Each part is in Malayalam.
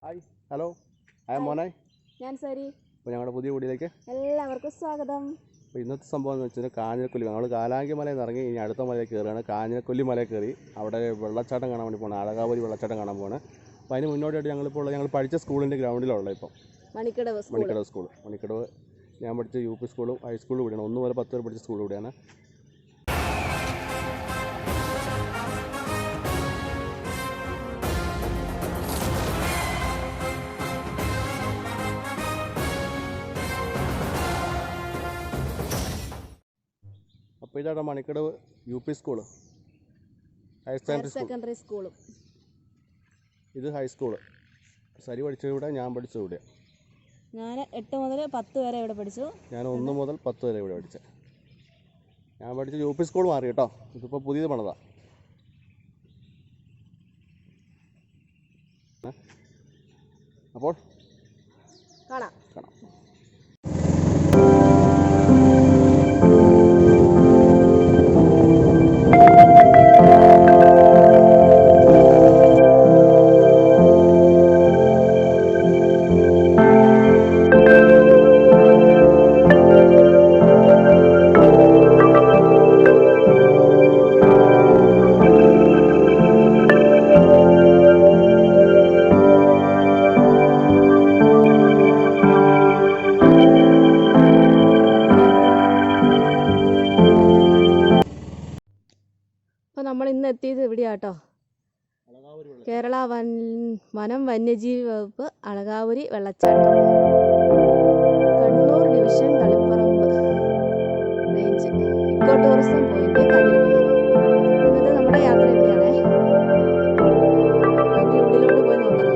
Hi hello I M Monai. ഞാൻ സരി. അപ്പോൾ ഞങ്ങളുടെ പുതിയ വീഡിയോയിലേക്ക് എല്ലാവർക്കും സ്വാഗതം. അപ്പോൾ ഇന്നത്തെ സംഭവം എന്ന് വെച്ചാൽ കാഞ്ഞിരക്കൊല്ലി. നമ്മൾ കാലാങ്കി മലയിൽ നിന്ന് ഇറങ്ങി ഇനി അടുത്ത മലയിൽ കയറുകയാണ്. കാഞ്ഞിരക്കൊല്ലി മലയിൽ കയറി അവിടെ വെള്ളച്ചാട്ടം കാണാൻ വേണ്ടി പോകണം. അളകാപുരി വെള്ളച്ചാട്ടം കാണാൻ പോകണം. അപ്പോൾ അതിന് മുന്നോട്ടായിട്ട് ഞങ്ങൾ പഠിച്ച സ്കൂളിൻ്റെ ഗ്രൗണ്ടിലുള്ള ഇപ്പം മണിക്കടവ് സ്കൂൾ. മണിക്കടവ് ഞാൻ പഠിച്ച UP സ്കൂളും ഹൈസ്കൂളും ഇവിടെയാണ്. 1 മുതൽ 10 വരെ പഠിച്ച സ്കൂൾ ഇവിടെയാണ്. അപ്പോൾ ഇതാണ് Manikkadavu UP school, higher secondary സ്കൂളും. ഇത് ഹൈസ്കൂള്. സരി പഠിച്ചത് ഇവിടെ, ഞാൻ പഠിച്ചത് ഇവിടെ. ഞാൻ 8 മുതൽ 10 വരെ ഇവിടെ പഠിച്ചു. ഞാൻ 1 മുതൽ 10 വരെ ഇവിടെ പഠിച്ചത്. ഞാൻ പഠിച്ച UP സ്കൂൾ മാറി കേട്ടോ. ഇതിപ്പോൾ പുതിയത് പണിതാ. അപ്പോൾ കാണാം. നമ്മൾ ഇന്ന് എത്തിയത് ഇവിടെയാട്ടോ, കേരള വനം വന്യജീവി വകുപ്പ് അളകാപുരി വെള്ളച്ചാട്ടം, Kannur division Taliparamba range, eco tourism point Kanjirakolli. ഇന്നത്തെ നമ്മുടെ യാത്ര ഇവിടെയാണേ. അതിൻ്റെ ഉള്ളിലോട്ട് പോയി നോക്കാം.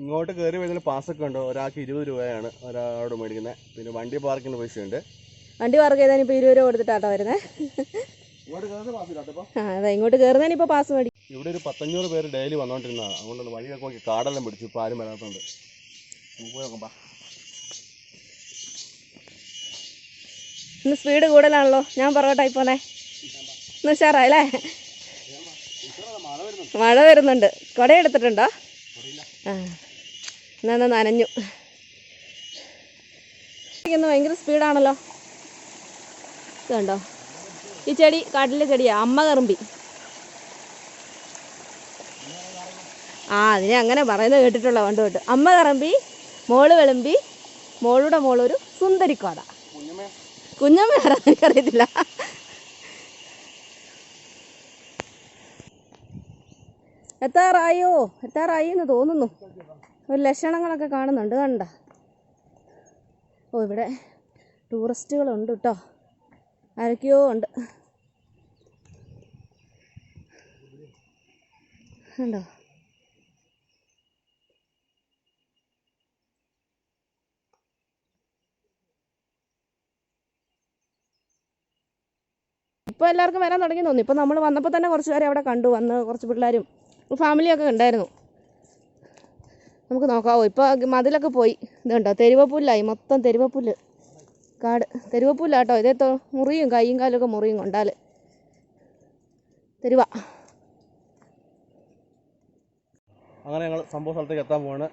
ഇങ്ങോട്ട് കയറി വരുന്നതിന് പാസ്സൊക്കെ ഉണ്ട്. ഒരാൾക്ക് 20 രൂപയാണ് ഒരാളോട് മേടിക്കുന്നത്. പിന്നെ വണ്ടി പാർക്കിന് പൈസയുണ്ട്. വണ്ടി പാർക്ക് ചെയ്താൽ ഇപ്പോൾ 20 രൂപ കൊടുത്തിട്ടാട്ടോ വരുന്നത്. അതെ, ഇങ്ങോട്ട് കയറുന്നതിന് ഇപ്പോൾ പാസ് മേടിക്കും. ഇവിടെ ഒരു 1500 പേര് ഡെയിലി വന്നുകൊണ്ടിരുന്നതാണ്. അതുകൊണ്ടൊന്ന് വഴിയൊക്കെ നോക്കി കാടെല്ലാം പിടിച്ചു. ഇപ്പോൾ ആരും വരാത്തതുണ്ട്. പോയി നോക്കാം. ഇന്ന് സ്പീഡ് കൂടുതലാണല്ലോ. ഞാൻ പുറകോട്ടാ ഇപ്പോന്നെ. ഇന്ന് ഉഷാറായല്ലേ? മഴ വരുന്നുണ്ട്. കുട എടുത്തിട്ടുണ്ടോ? ആ, എന്നാ നനഞ്ഞു. ഭയങ്കര സ്പീഡാണല്ലോ. ഇതുണ്ടോ ഈ ചെടി? കാട്ടിലെ ചെടിയാ, അമ്മ കറുമ്പി. അതിനെ അങ്ങനെ പറയുന്നത് കേട്ടിട്ടുള്ള പണ്ട് തൊട്ട്. അമ്മ കറമ്പി, മോള് വെളുമ്പി, മോളുടെ മോളൊരു സുന്ദരിക്കോട. കുഞ്ഞമ്മ ആരാ എനിക്കറിയത്തില്ല. എത്താറായി എന്ന് തോന്നുന്നു. ഒരു ലക്ഷണങ്ങളൊക്കെ കാണുന്നുണ്ട്. കണ്ട? ഓ, ഇവിടെ ടൂറിസ്റ്റുകളുണ്ട് കേട്ടോ. ആരൊക്കെയോ ഉണ്ട്. കണ്ടോ? ഇപ്പോൾ എല്ലാവർക്കും വരാൻ തുടങ്ങി തോന്നി. ഇപ്പോൾ നമ്മൾ വന്നപ്പോൾ തന്നെ കുറച്ച് പേരെ അവിടെ കണ്ടു. വന്ന് കുറച്ച് പിള്ളേരും ഫാമിലിയൊക്കെ ഉണ്ടായിരുന്നു. നമുക്ക് നോക്കാവോ? ഇപ്പോൾ മതിലൊക്കെ പോയി. ഇതുണ്ടോ? തെരുവപ്പുല്ലായി. മൊത്തം തെരുവപ്പുല്ല്, കാട്. തെരുവപ്പുല്ലാട്ടോ. ഇതേ മുറിയും, കൈയും കാലൊക്കെ മുറിയും കൊണ്ടാൽ. തെരുവ. അങ്ങനെ ഞങ്ങൾ സംഭവ സ്ഥലത്തേക്ക് എത്താൻ പോവാണ്.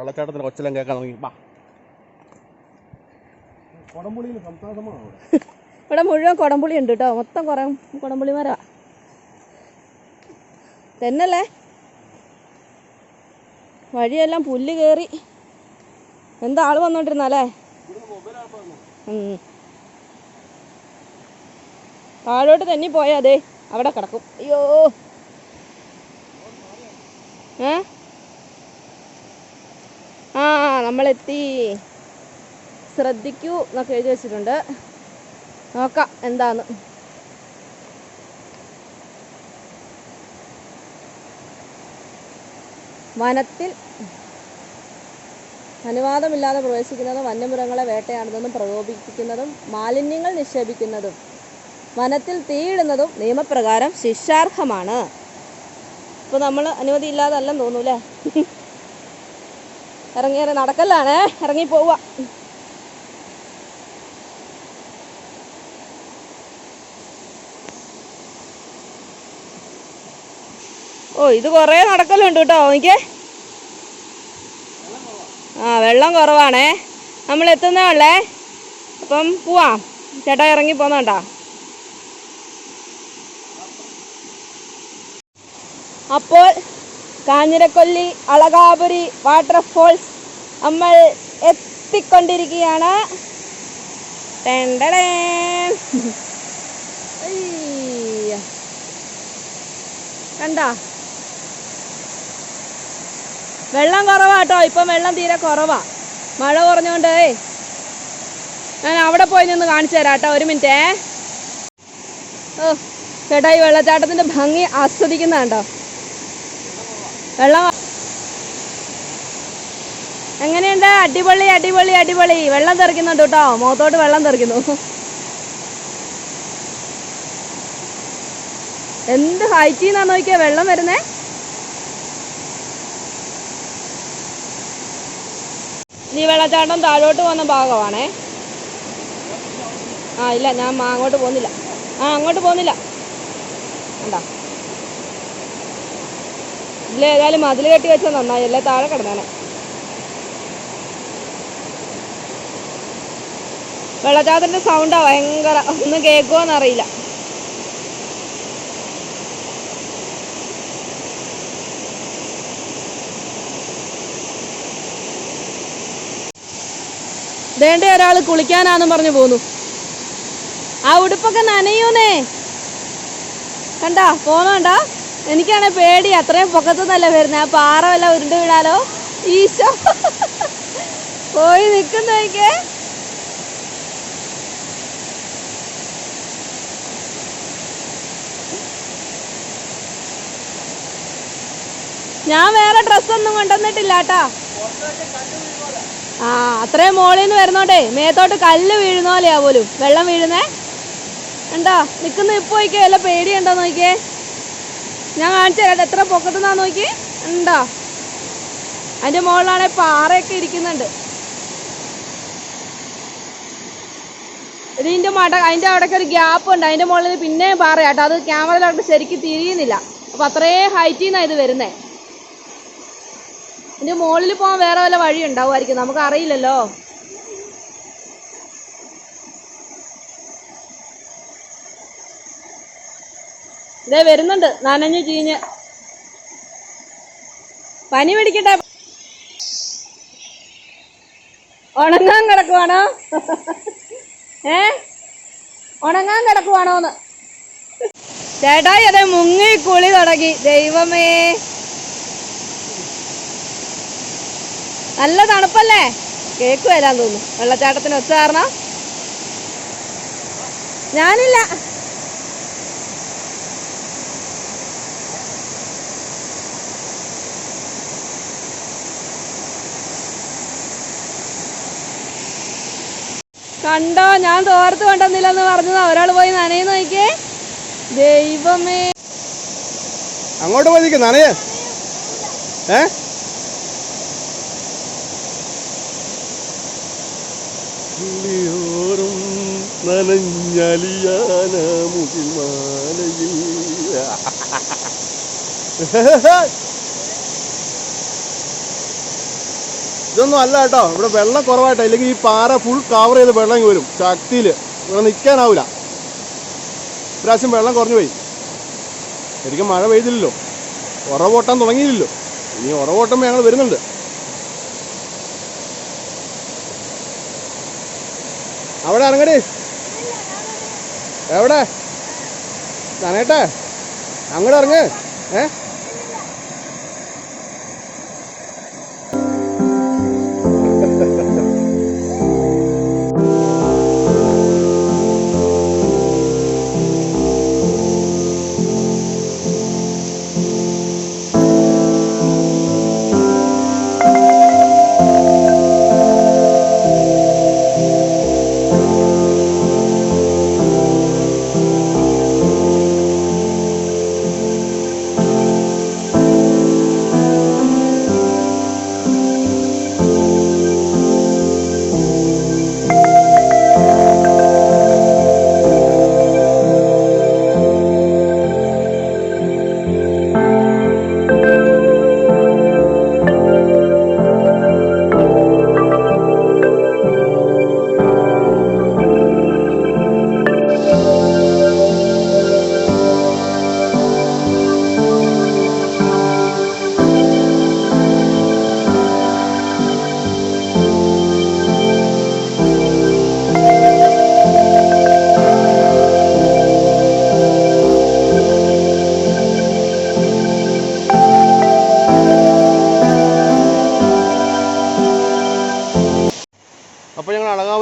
വെള്ളച്ചാട്ടത്തിന് കൊച്ചെല്ലാം കേൾക്കാൻ തുടങ്ങി. ഇവിടെ മുഴുവൻ കുടംപുളി ഉണ്ട് കേട്ടോ. മൊത്തം കുറേ കുടംപുളി മരവാ. തന്നല്ലേ? വഴിയെല്ലാം പുല്ല് കയറി. എന്താ ആള് വന്നോണ്ടിരുന്നല്ലേ? താഴോട്ട് തന്നെ പോയാ അതെ അവിടെ കിടക്കും. അയ്യോ, നമ്മളെത്തി. ശ്രദ്ധിക്കൂ എന്നൊക്കെ എഴുതി വെച്ചിട്ടുണ്ട്. നോക്കാം എന്താന്ന്. വനത്തിൽ അനുവാദമില്ലാതെ പ്രവേശിക്കുന്നതും വന്യമൃഗങ്ങളെ വേട്ടയാടുന്നതും പ്രകോപിപ്പിക്കുന്നതും മാലിന്യങ്ങൾ നിക്ഷേപിക്കുന്നതും വനത്തിൽ തീയിടുന്നതും നിയമപ്രകാരം ശിക്ഷാർഹമാണ്. ഇപ്പോൾ നമ്മൾ അനുമതി ഇല്ലാതല്ലെന്ന് തോന്നൂല്ലേ. ഇറങ്ങി നടക്കല്ലാണേ, ഇറങ്ങി പോവുക. ഓ ഇത് കുറേ നടക്കലുണ്ട് കേട്ടോ. എനിക്ക് വെള്ളം കുറവാണേ, നമ്മൾ എത്തുന്നേ ഉള്ളേ. അപ്പം പോവാം. ചേട്ടാ ഇറങ്ങി പോന്നോണ്ടാ. അപ്പോൾ കാഞ്ഞിരക്കൊല്ലി അളകാപുരി വാട്ടർഫോൾസ് നമ്മൾ എത്തിക്കൊണ്ടിരിക്കുകയാണ്. കണ്ടാ വെള്ളം കുറവാട്ടോ. ഇപ്പം വെള്ളം തീരെ കുറവാ, മഴ കുറഞ്ഞോണ്ട്. ഞാൻ അവിടെ പോയി നിന്ന് കാണിച്ചു തരാം കേട്ടോ, ഒരു മിനിറ്റേ. ഓ ചേട്ടാ ഈ വെള്ളച്ചാട്ടത്തിന്റെ ഭംഗി ആസ്വദിക്കുന്നതാണ്ടോ. വെള്ളം എങ്ങനെയുണ്ട്? അടിപൊളി അടിപൊളി അടിപൊളി. വെള്ളം തെറിക്കുന്നുണ്ട് കേട്ടോ, മുഖത്തോട്ട് വെള്ളം തെറിക്കുന്നു. എന്ത് ഹൈറ്റിൽ നിന്നാ നോക്കിയാ വെള്ളം വരുന്നേ. ഈ വെള്ളച്ചാട്ടം താഴോട്ട് പോകുന്ന ഭാഗമാണേ. ഇല്ല ഞാൻ അങ്ങോട്ട് പോകുന്നില്ല. അങ്ങോട്ട് പോകുന്നില്ല. കണ്ടാ ഇല്ല, ഏതായാലും മതിൽ കെട്ടി വെച്ചാൽ നന്നായി, അല്ലേ താഴെ കിടന്നേനെ. വെള്ളച്ചാട്ടത്തിന്റെ സൗണ്ടാ ഭയങ്കര, ഒന്ന് കേൾക്കുമോന്നറിയില്ല. ദേണ്ടേ ഒരാൾ കുളിക്കാനാന്നും പറഞ്ഞു പോന്നു. ആ ഉടുപ്പൊക്കെ നനയൂന്നേ. കണ്ടാ പോന്നോണ്ടാ. എനിക്കാണെ പേടി, അത്രയും പൊക്കത്തുനിന്നല്ല വരുന്നത്. ആ പാറ വല്ല ഉരുണ്ട് വീണാലോ. ഈശോ പോയി നിൽക്കുന്നേക്കേ. ഞാൻ വേറെ ഡ്രസ്സൊന്നും കൊണ്ടുവന്നിട്ടില്ല കേട്ടാ. അത്രയും മോളിൽ നിന്ന് വരുന്നോണ്ടേ മേത്തോട്ട് കല്ല് വീഴുന്ന പോലെയാ പോലും വെള്ളം വീഴുന്നേ. എന്താ നിൽക്കുന്ന ഇപ്പൊ നോക്കിയേ, വല്ല പേടിയുണ്ടോ നോക്കിയേ. ഞാൻ കാണിച്ചു തരാം എത്ര പൊക്കത്തുനിന്നാ നോക്കി. എന്താ അതിന്റെ മുകളിലാണെ പാറയൊക്കെ ഇരിക്കുന്നുണ്ട്. ഇതിന്റെ അതിന്റെ അവിടെയൊക്കെ ഒരു ഗ്യാപ്പ് ഉണ്ട്. അതിന്റെ മുകളിൽ പിന്നെയും പാറയാട്ടോ. അത് ക്യാമറയിലോട്ട് ശരിക്കും തിരിയുന്നില്ല. അപ്പൊ അത്രയും ഹൈറ്റിൽ നിന്നാണ് ഇത് വരുന്നേ. ഇതിന്റെ മുകളിൽ പോകാൻ വേറെ വല്ല വഴി ഉണ്ടാവുമായിരിക്കും, നമുക്ക് അറിയില്ലല്ലോ. ഇതേ വരുന്നുണ്ട് നനഞ്ഞു ചീഞ്ഞ്. പനി പിടിക്കട്ടെ. ഉണങ്ങാൻ കിടക്കുവാണോ? ഉണങ്ങാൻ കിടക്കുവാണോന്ന്. ചേട്ടായി അതെ മുങ്ങി കുളി തുടങ്ങി. ദൈവമേ നല്ല തണുപ്പല്ലേ. കേക്കുവല്ലാന്ന് തോന്നുന്നു വെള്ളച്ചാട്ടത്തിന് ഒച്ച കാരണം. ഞാനില്ല. കണ്ടോ ഞാൻ തോർത്ത് കൊണ്ടുവന്നില്ലെന്ന് പറഞ്ഞതാ. ഒരാൾ പോയി നനയെന്ന് നോക്കിയേ. ദൈവമേ അങ്ങോട്ട് പോയി നനയേ. ും നനഞ്ഞലിയാന മുകിൽമാലയിൽ. ഇതൊന്നും അല്ല കേട്ടോ, ഇവിടെ വെള്ളം കുറവായിട്ടോ. ഇല്ലെങ്കിൽ ഈ പാറ ഫുൾ കവർ ചെയ്ത് വെള്ളം വരും ശക്തിയിൽ. ഇവിടെ നിൽക്കാനാവില്ല. ഇപ്രാവശ്യം വെള്ളം കുറഞ്ഞു പോയി. ശരിക്കും മഴ പെയ്തില്ലല്ലോ, ഉറവോട്ടാൻ തുടങ്ങിയില്ലല്ലോ. ഇനി ഉറവോട്ടുമ്പോൾ ഞങ്ങൾ വരുന്നുണ്ട്. അവിടെ ഇറങ്ങടി. എവിടെ നനയട്ടെ? അങ്ങോട്ട് ഇറങ്ങ്.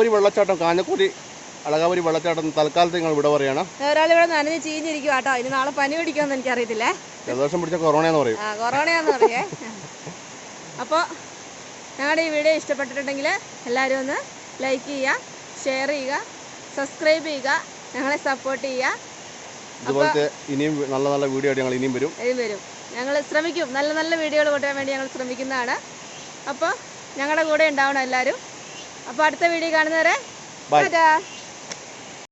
അളകാപുരി വെള്ളച്ചാട്ടം, കാഞ്ഞിരക്കൊല്ലി അളകാപുരി വെള്ളച്ചാട്ടം തൽക്കാലത്ത് നിങ്ങൾ ഇവിടെ പറയണം. ഒരാളിവിടെ നനഞ്ഞ് ചീഞ്ഞിരിക്കും കേട്ടോ. ഇനി നാളെ പനി പിടിക്കുമെന്ന് എനിക്കറിയത്തില്ലേ. ജലദോഷം പിടിച്ച കൊറോണയെന്ന് പറയും. കൊറോണയാന്ന് പറയേ. അപ്പോൾ ഞങ്ങളുടെ ഈ വീഡിയോ ഇഷ്ടപ്പെട്ടിട്ടുണ്ടെങ്കിൽ എല്ലാവരും ഒന്ന് ലൈക്ക് ചെയ്യുക, ഷെയർ ചെയ്യുക, സബ്സ്ക്രൈബ് ചെയ്യുക, ഞങ്ങളെ സപ്പോർട്ട് ചെയ്യുക. ഇതുപോലത്തെ ഇനിയും നല്ല നല്ല വീഡിയോ ആയിട്ട് ഞങ്ങൾ ഇനിയും വരും. ഞങ്ങൾ ശ്രമിക്കും, നല്ല നല്ല വീഡിയോകൾ കൊണ്ടുവരാൻ വേണ്ടി ഞങ്ങൾ ശ്രമിക്കുന്നതാണ്. അപ്പോൾ ഞങ്ങളുടെ കൂടെ ഉണ്ടാവണം എല്ലാവരും. അപ്പോൾ അടുത്ത വീഡിയോ കാണുന്നവരെ ബൈ.